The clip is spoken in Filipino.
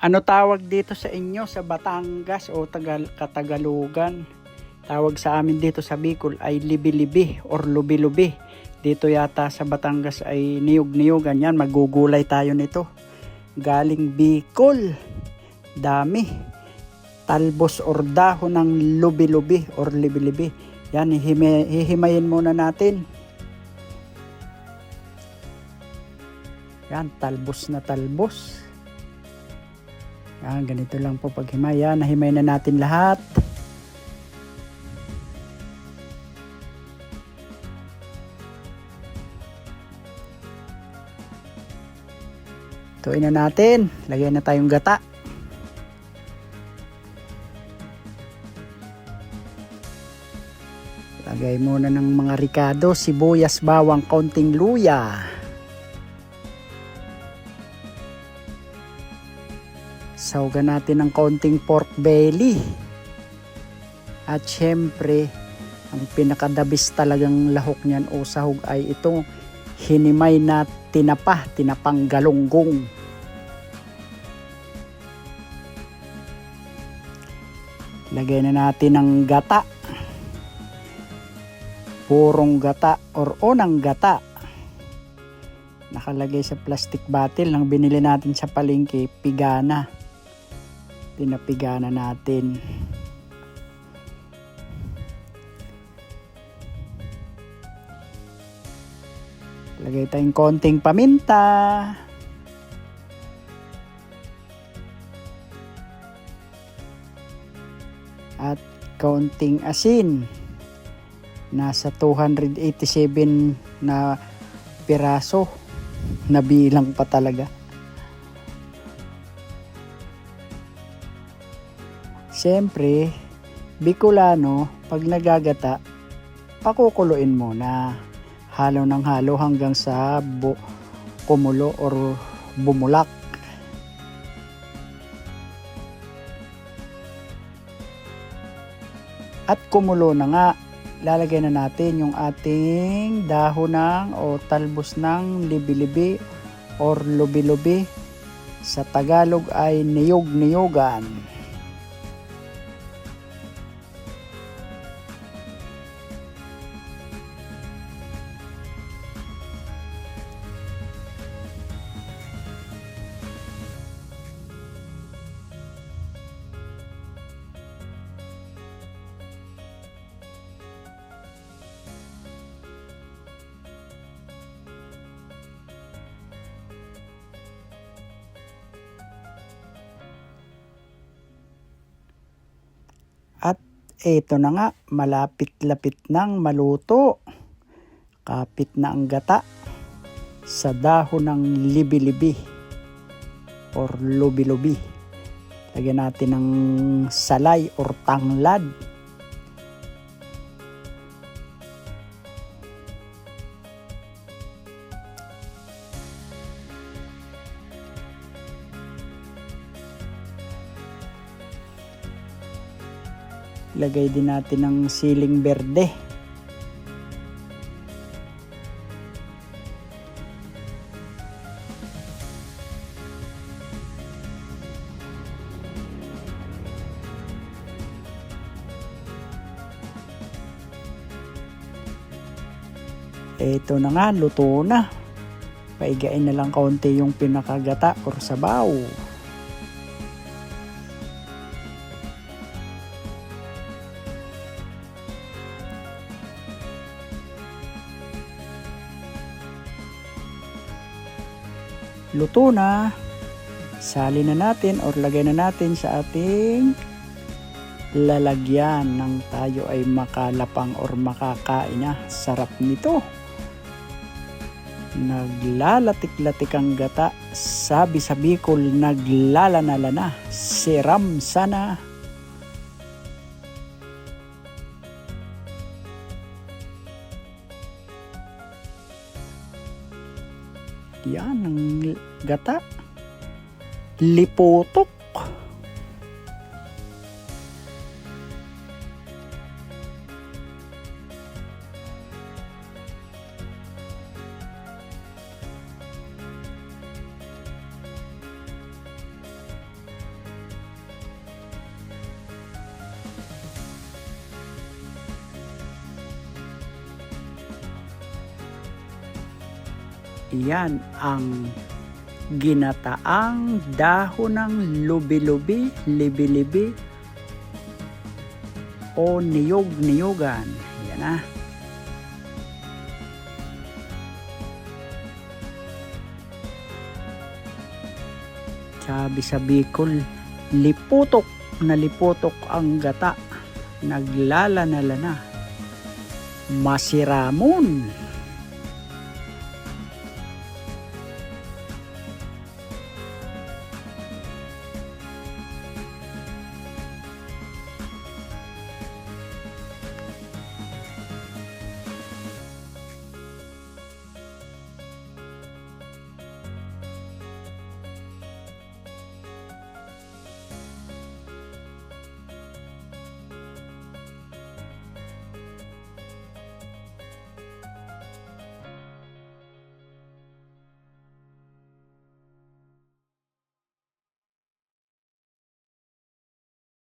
Ano tawag dito sa inyo sa Batangas o Katagalugan? Tawag sa amin dito sa Bicol ay libi-libi or lubi-lubi. Dito yata sa Batangas ay niyog-niyogan. Yan, magugulay tayo nito. Galing Bicol. Dami. Talbos or dahon ng lubi-lubi or libi-libi. Yan, hihimayin muna natin. Yan, talbos na talbos. Yan, ganito lang po paghimay. Yan, nahimay na natin lahat. Tuin na natin. Lagyan na tayong gata. Lagay muna ng mga ricado, sibuyas, bawang, konting luya. Sahugan natin ng konting pork belly. At syempre, ang pinakadabis talagang lahok niyan o sahog ay itong hinimay na tinapang galunggong. Lagay na natin ng gata. Purong gata or unang gata. Nakalagay sa plastic bottle lang binili natin sa palengke, pigana. Pinapigana natin. Lagay tayong konting paminta. At konting asin. Nasa 287 na piraso. Nabilang pa talaga. Siyempre, Bicolano, pag nagagata, pakukuluin muna. Halo ng halo hanggang sa kumulo or bumulak. At kumulo na nga, lalagay na natin yung ating dahon ng o talbos ng libi-libi or lubi-lubi. Sa Tagalog ay niyog-niyogan. At eto na nga, malapit-lapit nang maluto. Kapit na ang gata sa dahon ng libi-libi or lubi-lubi. Lagyan natin ng salay or tanglad. Lagay din natin ng siling berde. Ito na nga, luto na. Paigain na lang kaunti yung pinakagata or sabaw. Luto na. Salin na natin or lagay na natin sa ating lalagyan nang tayo ay makalapang or makakain na. Sarap nito. Naglalatik-latik ang gata. Sabi sa Bicol, naglalanala na. Siram sana. Yan ang gata. Lipotok. Yan ang ginataang dahon ng lubi-lubi, libi-libi o niyog-niyogan. Yan na. Sabi sa Bicol, liputok na liputok ang gata, naglalanala na, masiramon.